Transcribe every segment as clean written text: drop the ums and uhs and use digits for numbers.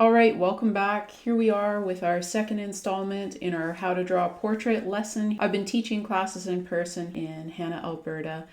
All right, welcome back. Here we are with our second installment in our How to Draw a Portrait lesson. I've been teaching classes in person in Hannah, Alberta,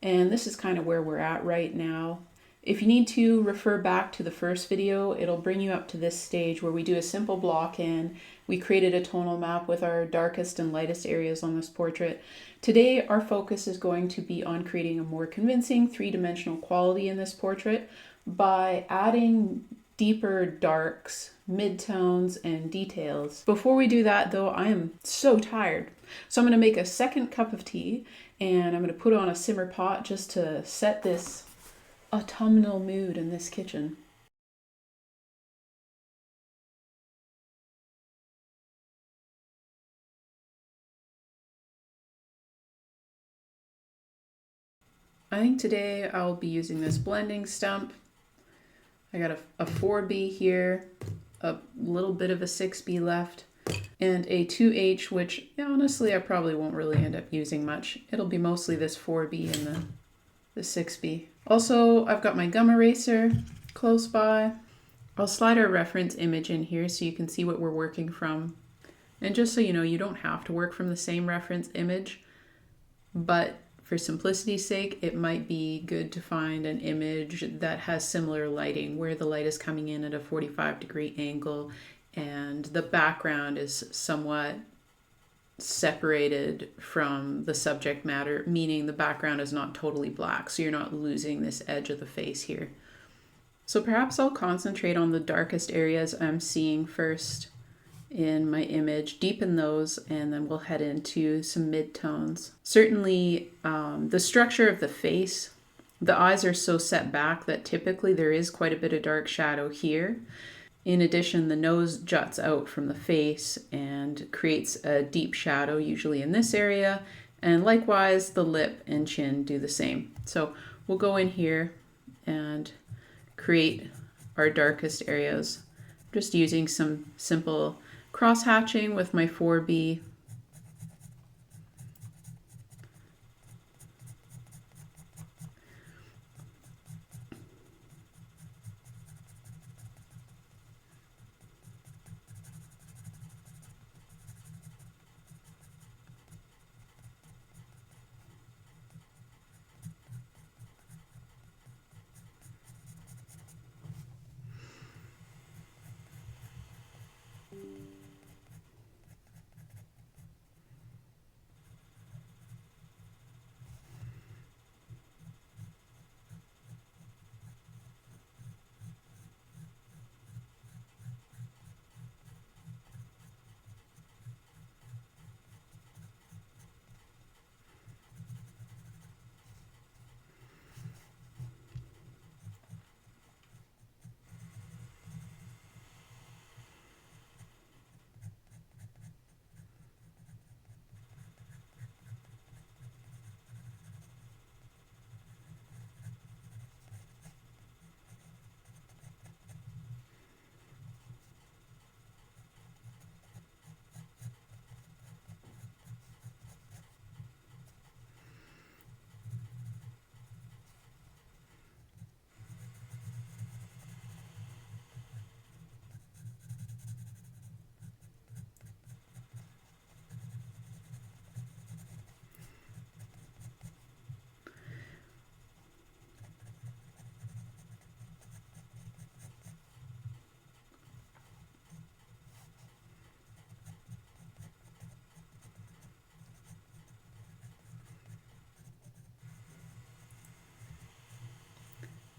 and this is kind of where we're at right now. If you need to refer back to the first video, it'll bring you up to this stage where we do a simple block in. We created a tonal map with our darkest and lightest areas on this portrait. Today, our focus is going to be on creating a more convincing three-dimensional quality in this portrait by adding deeper darks, midtones, and details. Before we do that though, I am so tired. So I'm going to make a second cup of tea and I'm going to put on a simmer pot just to set this autumnal mood in this kitchen. I think today I'll be using this blending stump. I got a 4B here, a little bit of a 6B left, and a 2H, which honestly I probably won't really end up using much. It'll be mostly this 4B and the 6B. Also, I've got my gum eraser close by. I'll slide our reference image in here so you can see what we're working from. And just so you know, you don't have to work from the same reference image, but for simplicity's sake, it might be good to find an image that has similar lighting, where the light is coming in at a 45-degree angle and the background is somewhat separated from the subject matter, meaning the background is not totally black, so you're not losing this edge of the face here. So perhaps I'll concentrate on the darkest areas I'm seeing first in my image, deepen those, and then we'll head into some midtones. Certainly the structure of the face, the eyes are so set back that typically there is quite a bit of dark shadow here. In addition, the nose juts out from the face and creates a deep shadow, usually in this area, and likewise the lip and chin do the same. So we'll go in here and create our darkest areas, just using some simple cross hatching with my 4B.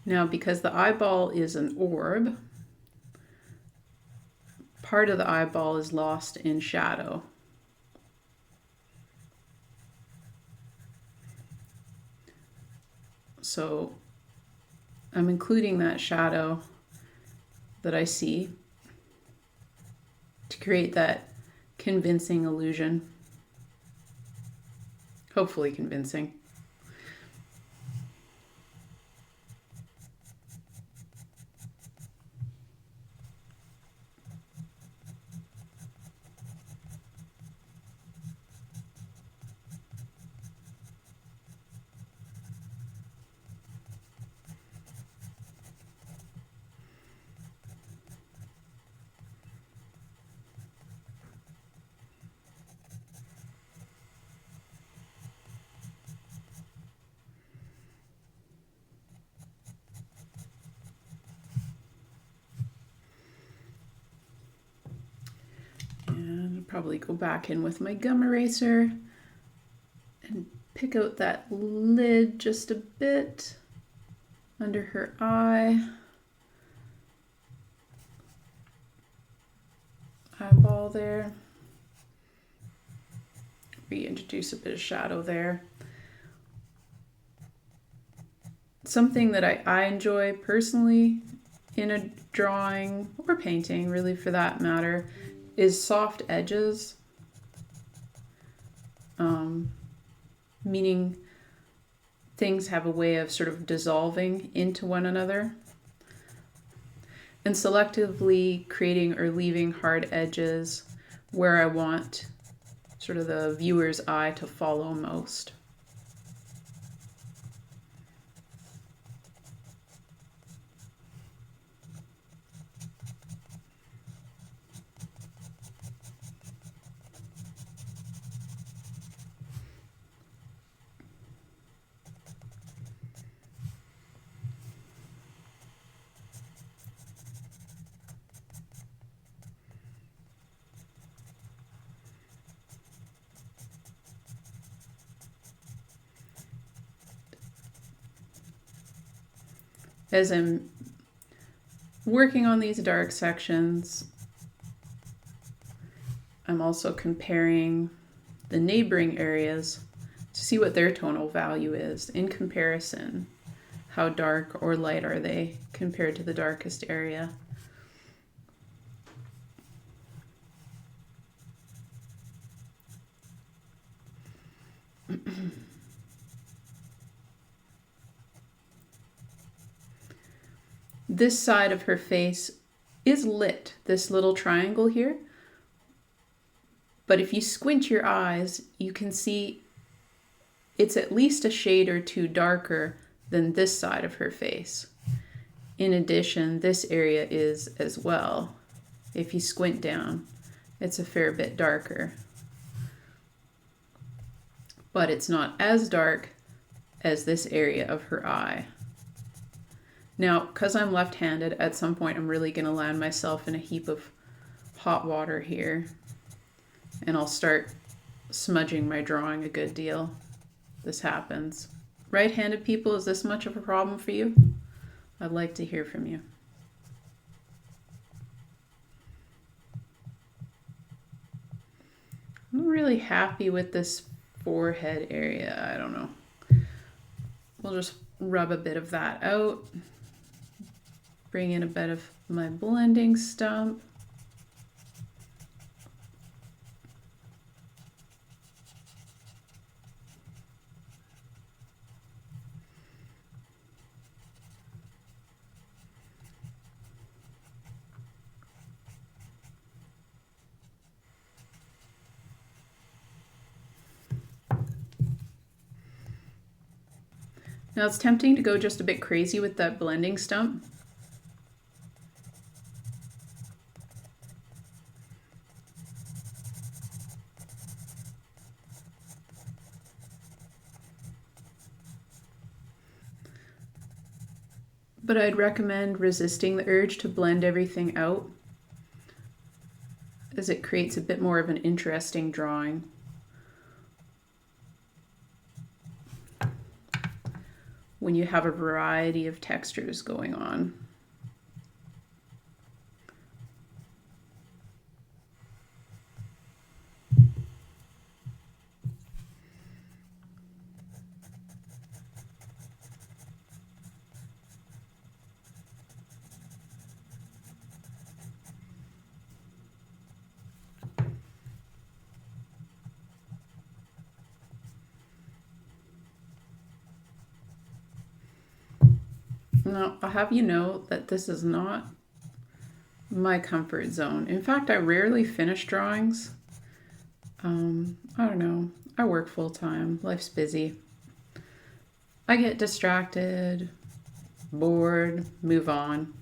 Now, because the eyeball is an orb, part of the eyeball is lost in shadow. So I'm including that shadow that I see to create that convincing illusion. Hopefully convincing. probably go back in with my gum eraser and pick out that lid just a bit under her eye. Eyeball there. Reintroduce a bit of shadow there. Something that I enjoy personally in a drawing or painting, really for that matter, is soft edges. Meaning things have a way of sort of dissolving into one another. And selectively creating or leaving hard edges where I want sort of the viewer's eye to follow most. As I'm working on these dark sections, I'm also comparing the neighboring areas to see what their tonal value is in comparison. How dark or light are they compared to the darkest area? This side of her face is lit, this little triangle here. But if you squint your eyes, you can see it's at least a shade or two darker than this side of her face. In addition, this area is as well. If you squint down, it's a fair bit darker. But it's not as dark as this area of her eye. Now, because I'm left-handed, at some point I'm really going to land myself in a heap of hot water here. And I'll start smudging my drawing a good deal. This happens. Right-handed people, is this much of a problem for you? I'd like to hear from you. I'm really happy with this forehead area. I don't know. We'll just rub a bit of that out. Bring in a bit of my blending stump. Now it's tempting to go just a bit crazy with that blending stump. But I'd recommend resisting the urge to blend everything out, as it creates a bit more of an interesting drawing. When you have a variety of textures going on. Now, I'll have you know that this is not my comfort zone. In fact, I rarely finish drawings. I don't know. I work full time. Life's busy. I get distracted, bored, move on,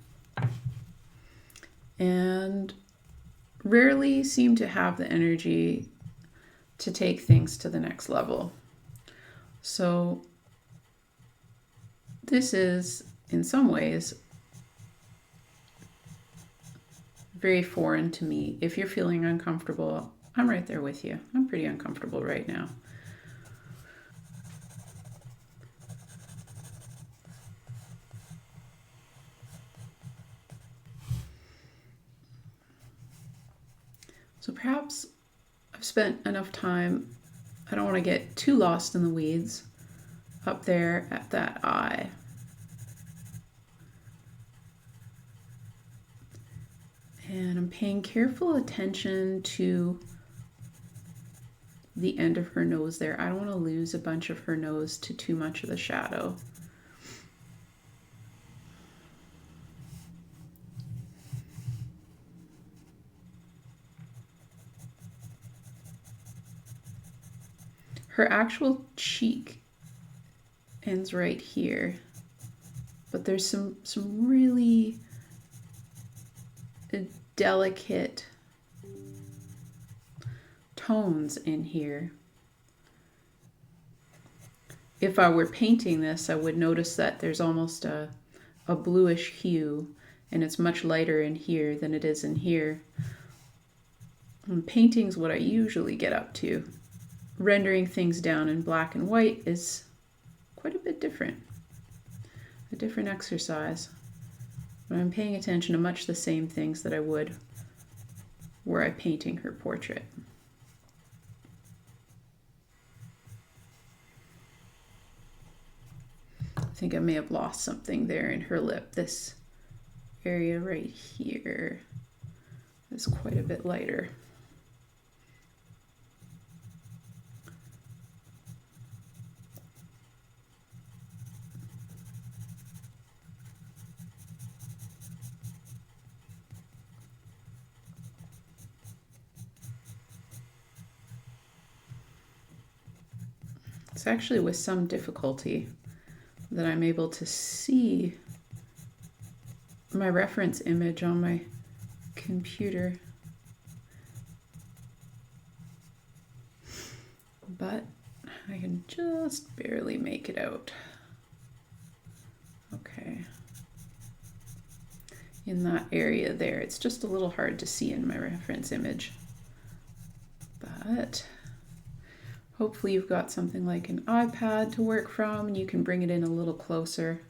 and rarely seem to have the energy to take things to the next level. So this is, in some ways, very foreign to me. If you're feeling uncomfortable, I'm right there with you. I'm pretty uncomfortable right now. So perhaps I've spent enough time, I don't want to get too lost in the weeds up there at that eye. And I'm paying careful attention to the end of her nose there. I don't want to lose a bunch of her nose to too much of the shadow. Her actual cheek ends right here, but there's some really delicate tones in here. If I were painting this, I would notice that there's almost a bluish hue, and it's much lighter in here than it is in here. And painting's what I usually get up to. Rendering things down in black and white is quite a bit different. A different exercise. But I'm paying attention to much the same things that I would were I painting her portrait. I think I may have lost something there in her lip. This area right here is quite a bit lighter. It's actually with some difficulty that I'm able to see my reference image on my computer. But I can just barely make it out. Okay. In that area there, it's just a little hard to see in my reference image. But hopefully you've got something like an iPad to work from and you can bring it in a little closer.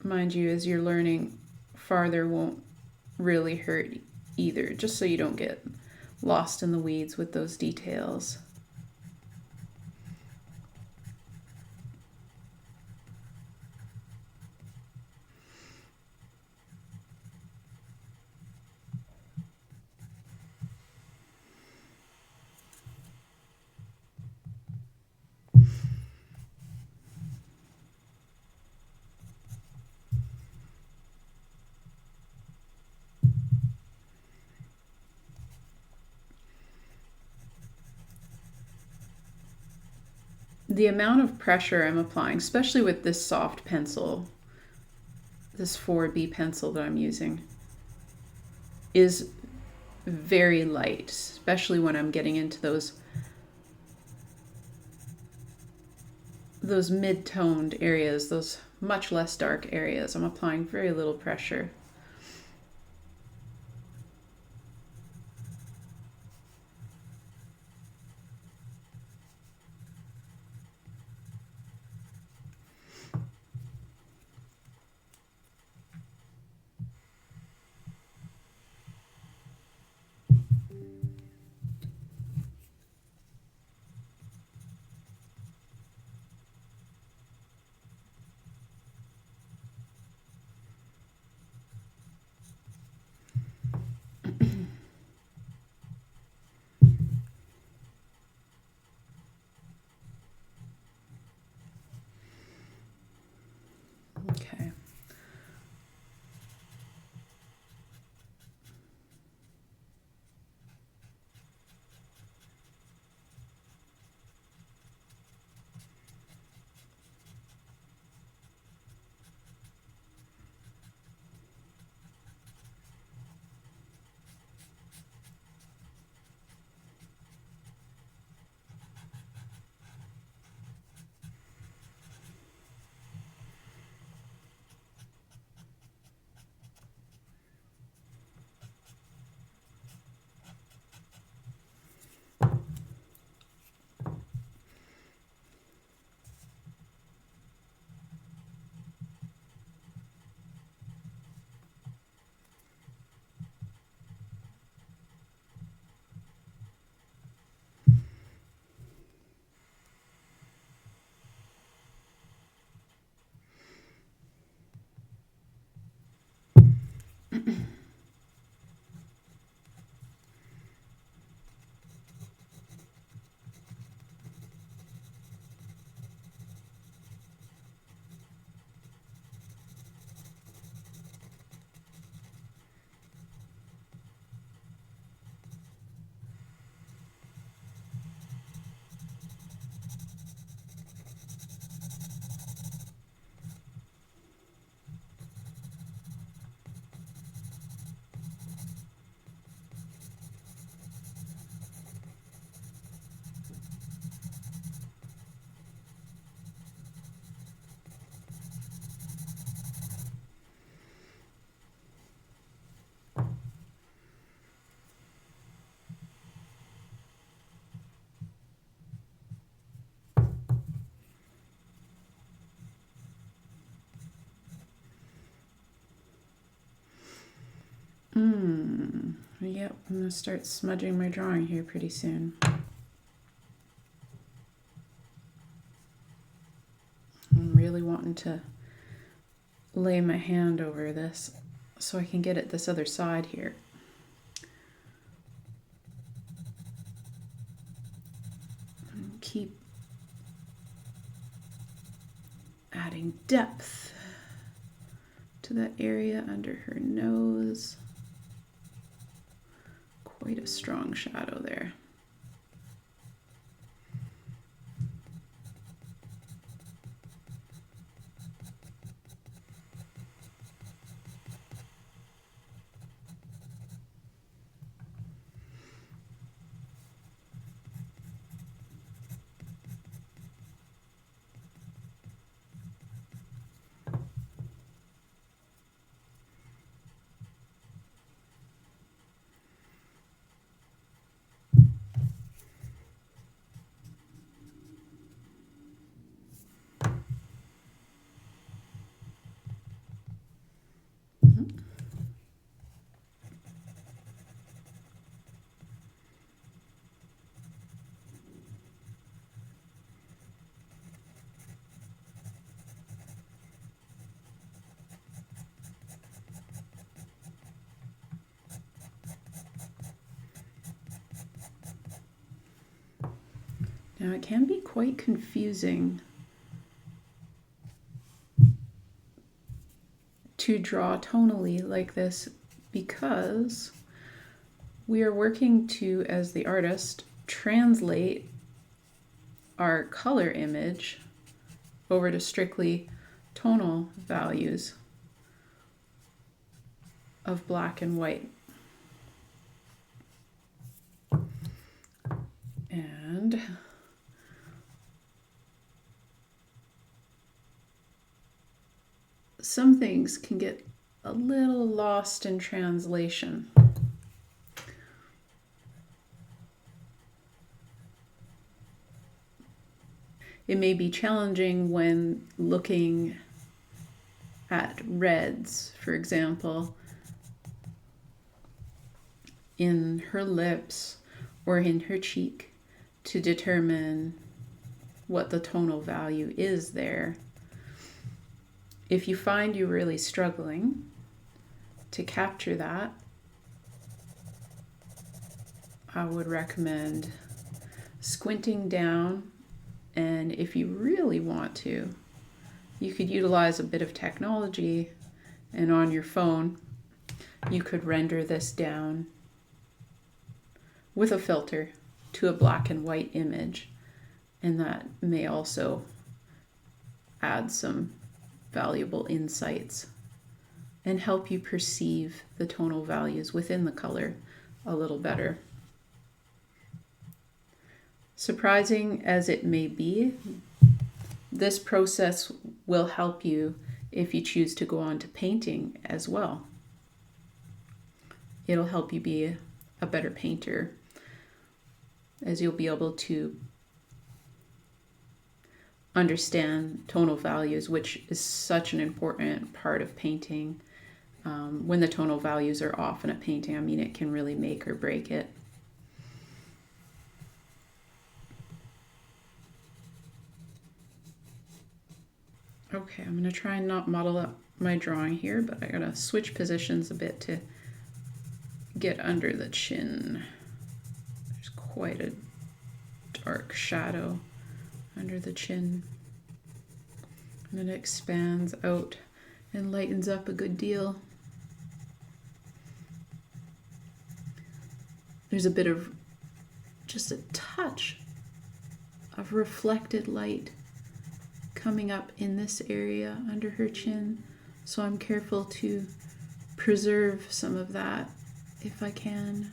Mind you, as you're learning, farther won't really hurt either, just so you don't get lost in the weeds with those details. The amount of pressure I'm applying, especially with this soft pencil, this 4B pencil that I'm using, is very light, especially when I'm getting into those mid-toned areas, those much less dark areas. I'm applying very little pressure. Yep, I'm going to start smudging my drawing here pretty soon. I'm really wanting to lay my hand over this so I can get at this other side here. And keep adding depth to that area under her nose. Quite a strong shadow there. Now it can be quite confusing to draw tonally like this because we are working to, as the artist, translate our color image over to strictly tonal values of black and white. And some things can get a little lost in translation. It may be challenging when looking at reds, for example, in her lips or in her cheek to determine what the tonal value is there. If you find you're really struggling to capture that, I would recommend squinting down, and if you really want to, you could utilize a bit of technology, and on your phone you could render this down with a filter to a black and white image, and that may also add some valuable insights and help you perceive the tonal values within the color a little better. Surprising as it may be, this process will help you if you choose to go on to painting as well. It'll help you be a better painter, as you'll be able to understand tonal values, which is such an important part of painting. When the tonal values are off in a painting, I mean, it can really make or break it. Okay, I'm going to try and not muddle up my drawing here, but I gotta switch positions a bit to get under the chin. There's quite a dark shadow under the chin. And it expands out and lightens up a good deal. There's a bit of, just a touch of reflected light coming up in this area under her chin. So I'm careful to preserve some of that if I can.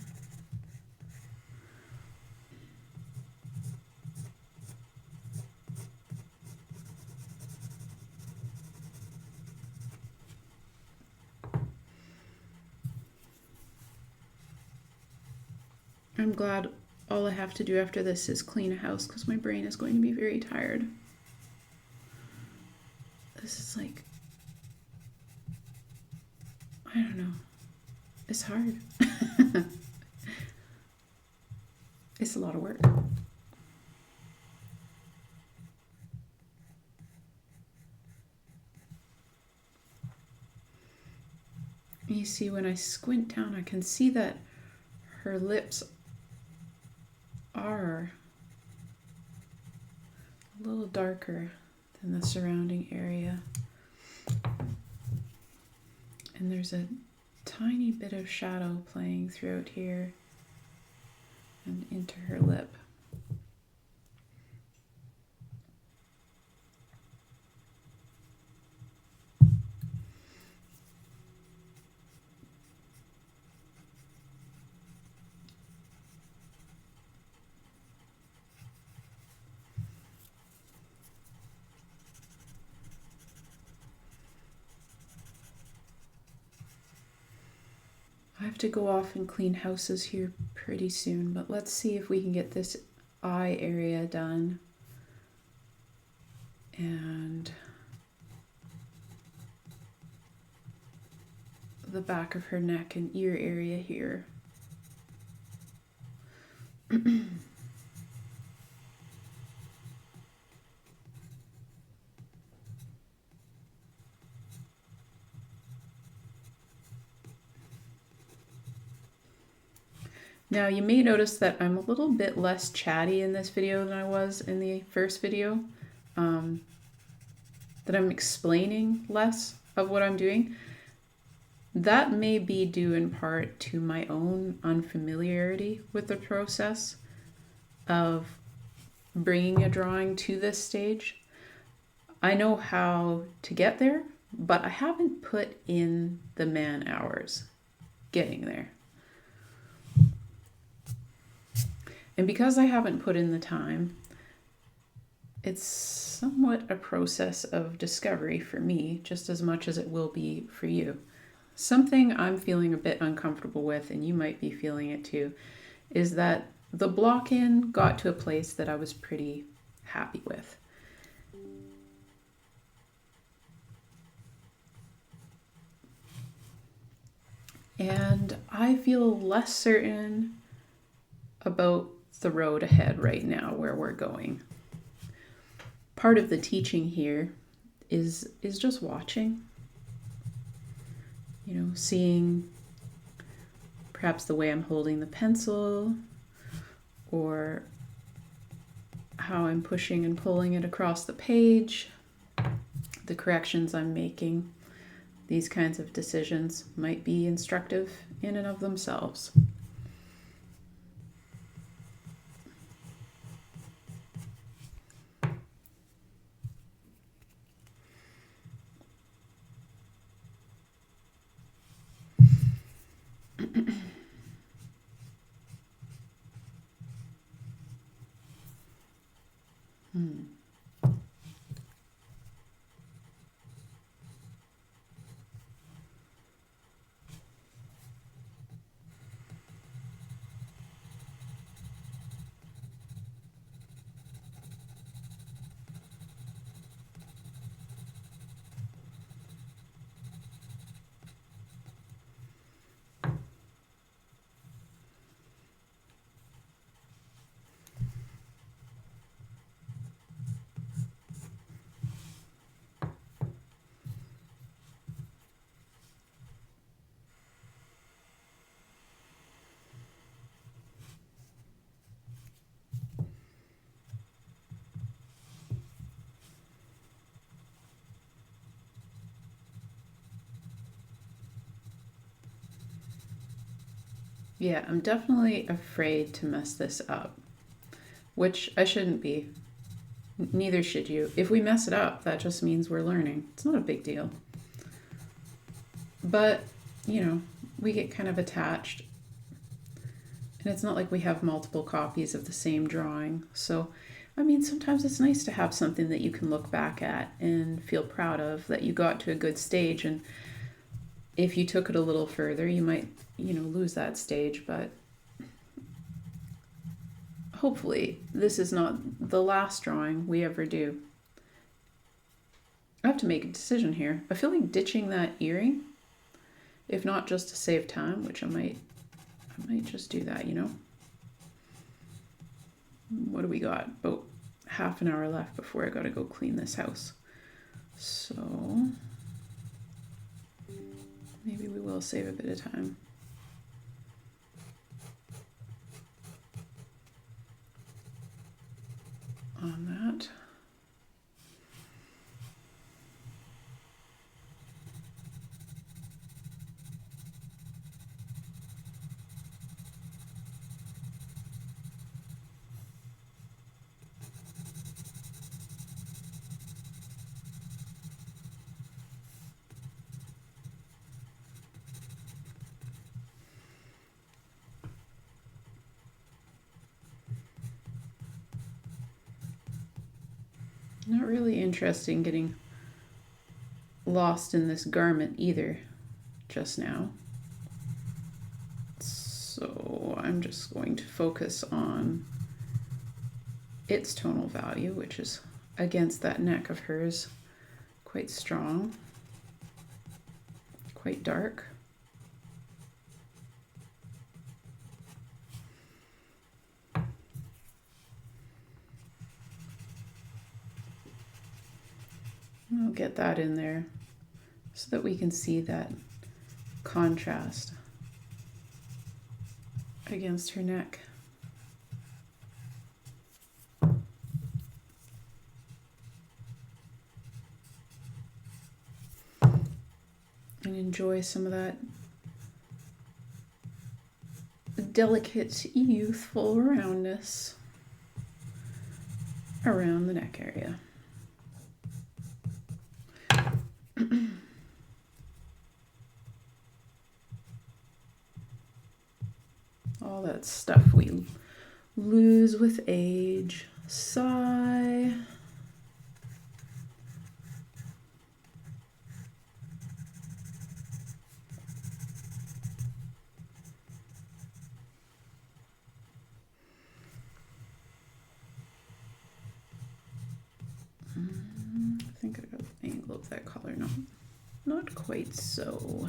I'm glad all I have to do after this is clean a house because my brain is going to be very tired. This is like, I don't know. It's hard. It's a lot of work. You see, when I squint down, I can see that her lips are a little darker than the surrounding area. And there's a tiny bit of shadow playing throughout here and into her lip. I have to go off and clean houses here pretty soon, but let's see if we can get this eye area done. And the back of her neck and ear area here. Now you may notice that I'm a little bit less chatty in this video than I was in the first video, that I'm explaining less of what I'm doing. That may be due in part to my own unfamiliarity with the process of bringing a drawing to this stage. I know how to get there, but I haven't put in the man hours getting there. And because I haven't put in the time, it's somewhat a process of discovery for me, just as much as it will be for you. Something I'm feeling a bit uncomfortable with, and you might be feeling it too, is that the block-in got to a place that I was pretty happy with. And I feel less certain about the road ahead right now, where we're going. Part of the teaching here is just watching, you know, seeing perhaps the way I'm holding the pencil or how I'm pushing and pulling it across the page, the corrections I'm making. These kinds of decisions might be instructive in and of themselves. Yeah, I'm definitely afraid to mess this up, which I shouldn't be. Neither should you. If we mess it up, that just means we're learning. It's not a big deal. But, you know, we get kind of attached. And it's not like we have multiple copies of the same drawing. So, I mean, sometimes it's nice to have something that you can look back at and feel proud of, that you got to a good stage. And if you took it a little further, you might, lose that stage. But hopefully, this is not the last drawing we ever do. I have to make a decision here. I feel like ditching that earring, if not just to save time, which I might just do that, What do we got? About half an hour left before I gotta go clean this house. So maybe we will save a bit of time. On that. Not really interested in getting lost in this garment either just now. So I'm just going to focus on its tonal value, which is against that neck of hers, quite strong, quite dark. I'll get that in there so that we can see that contrast against her neck. And enjoy some of that delicate, youthful roundness around the neck area. All that stuff we lose with age. Sigh. I think I got the angle of that color. No, not quite so.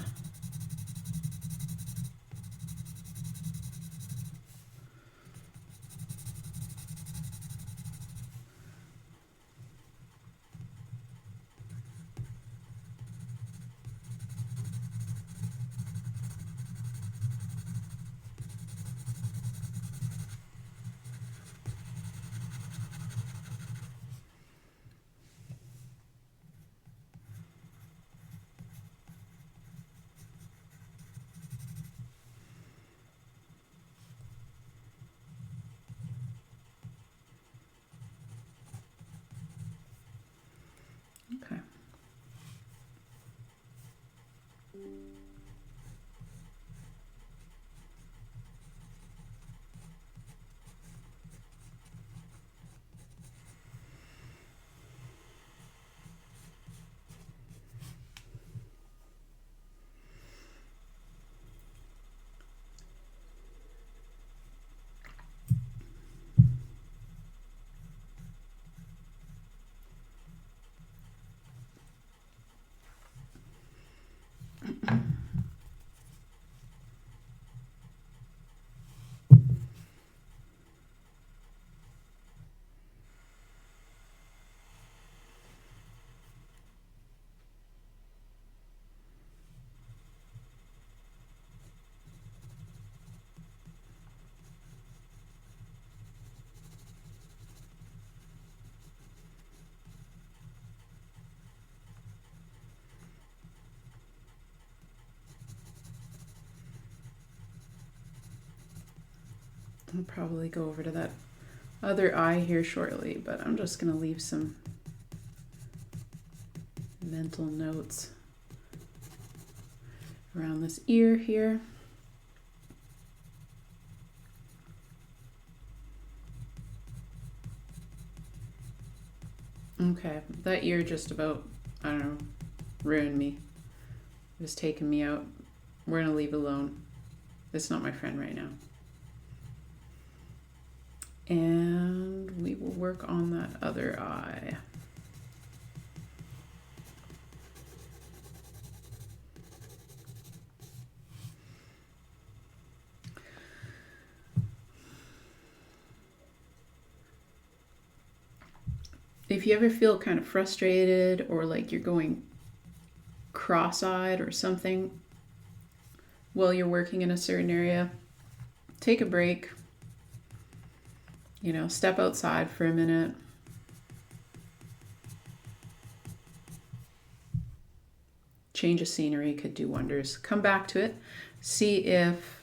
I'll probably go over to that other eye here shortly, but I'm just going to leave some mental notes around this ear here. Okay, that ear just about, I don't know, ruined me. It was taking me out. We're gonna leave it alone. It's not my friend right now. And we will work on that other eye. If you ever feel kind of frustrated or like you're going cross-eyed or something while you're working in a certain area, take a break, you know, step outside for a minute. Change of scenery could do wonders. Come back to it, see if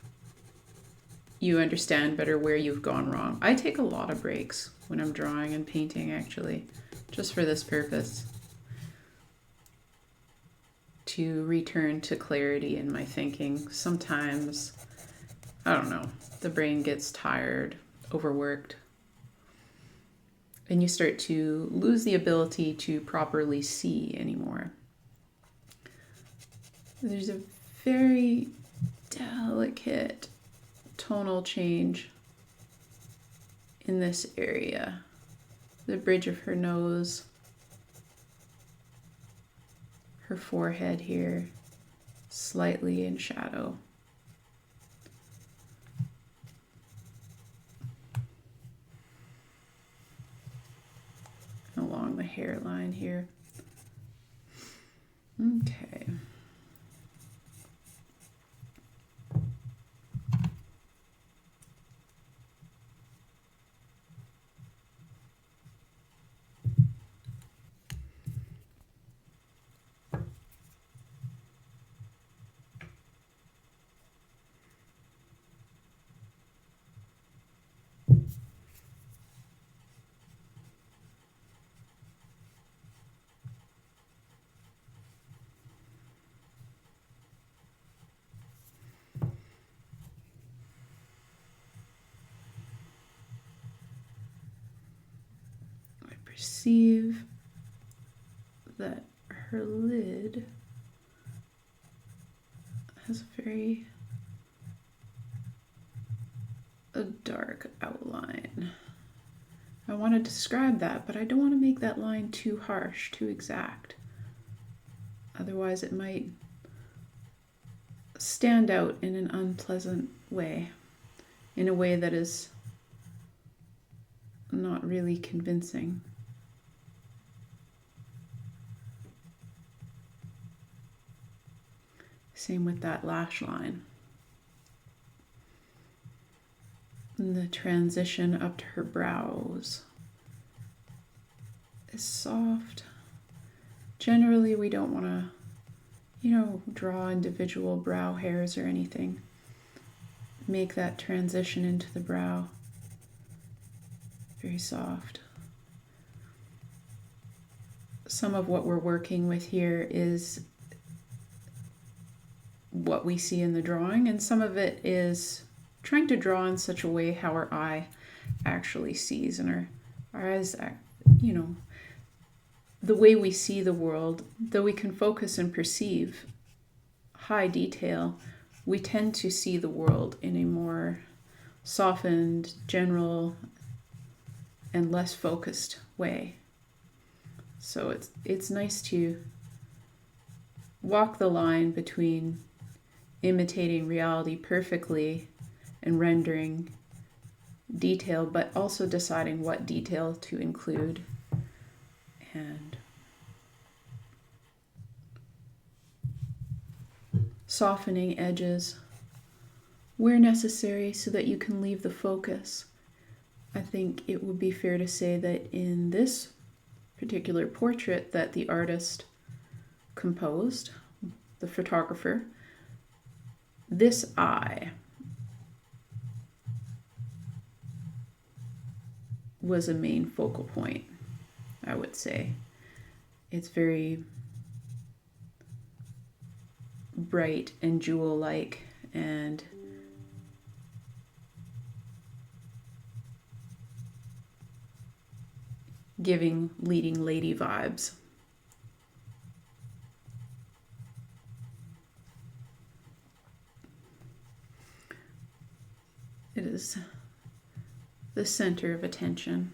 you understand better where you've gone wrong. I take a lot of breaks when I'm drawing and painting, actually, just for this purpose, to return to clarity in my thinking. Sometimes, I don't know, the brain gets tired, overworked, and you start to lose the ability to properly see anymore. There's a very delicate tonal change in this area. The bridge of her nose, her forehead here, slightly in shadow. Along the hairline here. Okay. Perceive that her lid has a dark outline. I want to describe that, but I don't want to make that line too harsh, too exact. Otherwise it might stand out in an unpleasant way, in a way that is not really convincing. Same with that lash line. And the transition up to her brows is soft. Generally, we don't want to, draw individual brow hairs or anything. Make that transition into the brow very soft. Some of what we're working with here is what we see in the drawing, and some of it is trying to draw in such a way how our eye actually sees, and our eyes, the way we see the world, though we can focus and perceive high detail, we tend to see the world in a more softened, general, and less focused way. So it's nice to walk the line between imitating reality perfectly and rendering detail, but also deciding what detail to include and softening edges where necessary so that you can leave the focus. I think it would be fair to say that in this particular portrait that the artist composed, the photographer, this eye was a main focal point, I would say. It's very bright and jewel-like and giving leading lady vibes. It is the center of attention.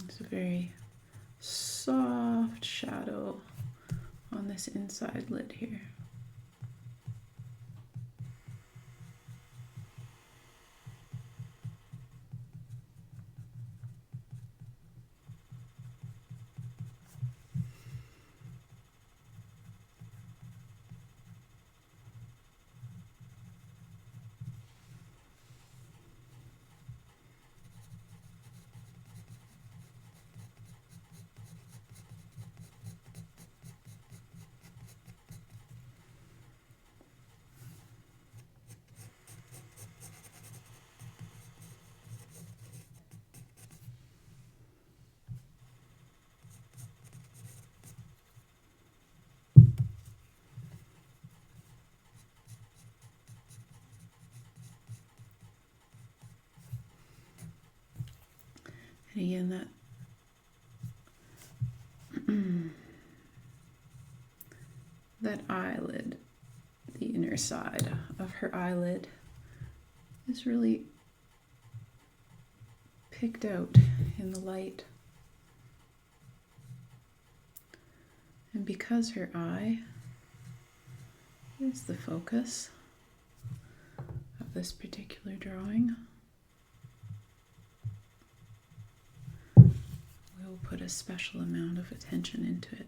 It's a very soft shadow on this inside lid here. And again, that eyelid, the inner side of her eyelid, is really picked out in the light. And because her eye is the focus of this particular drawing, we'll put a special amount of attention into it.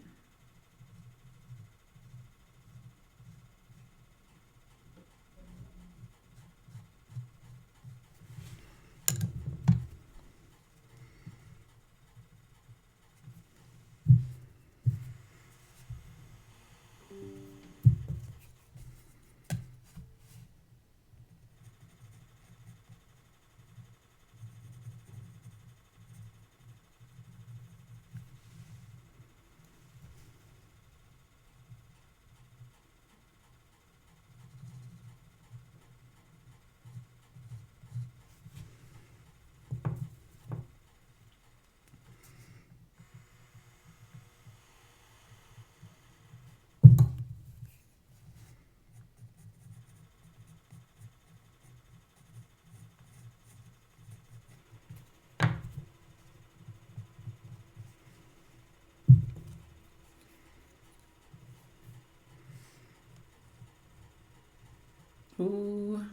Ooh,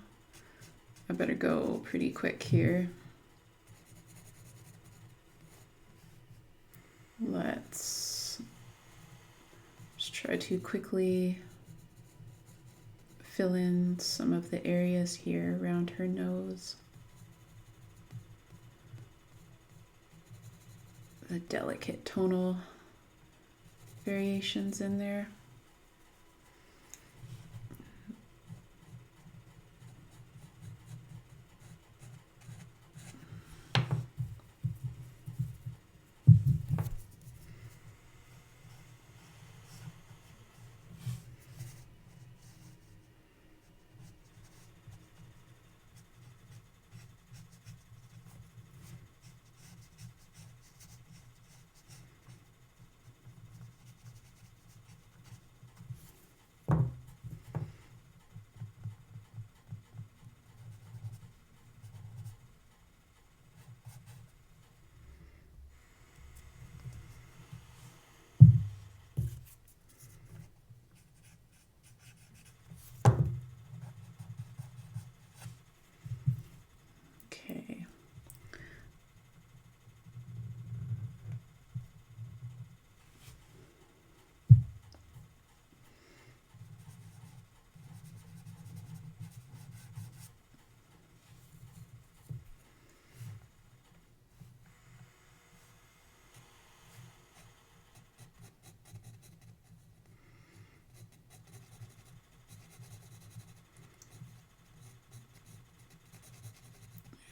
I better go pretty quick here. Let's just try to quickly fill in some of the areas here around her nose. The delicate tonal variations in there.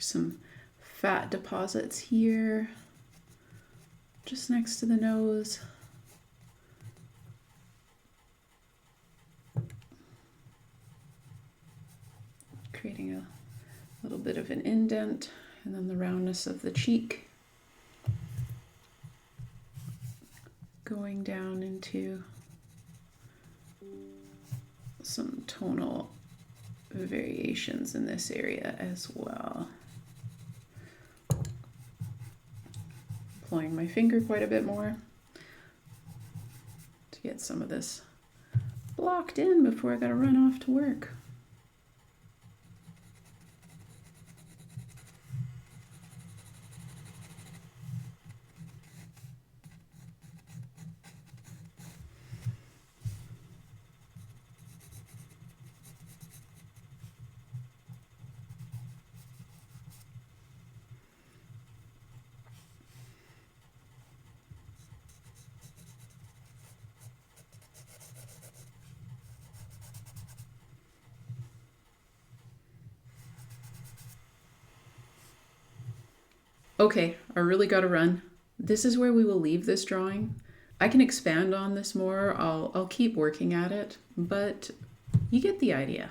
Some fat deposits here, just next to the nose. Creating a little bit of an indent, and then the roundness of the cheek. Going down into some tonal variations in this area as well. Employing my finger quite a bit more to get some of this blocked in before I gotta run off to work. Okay, I really gotta run. This is where we will leave this drawing. I can expand on this more. I'll keep working at it, but you get the idea.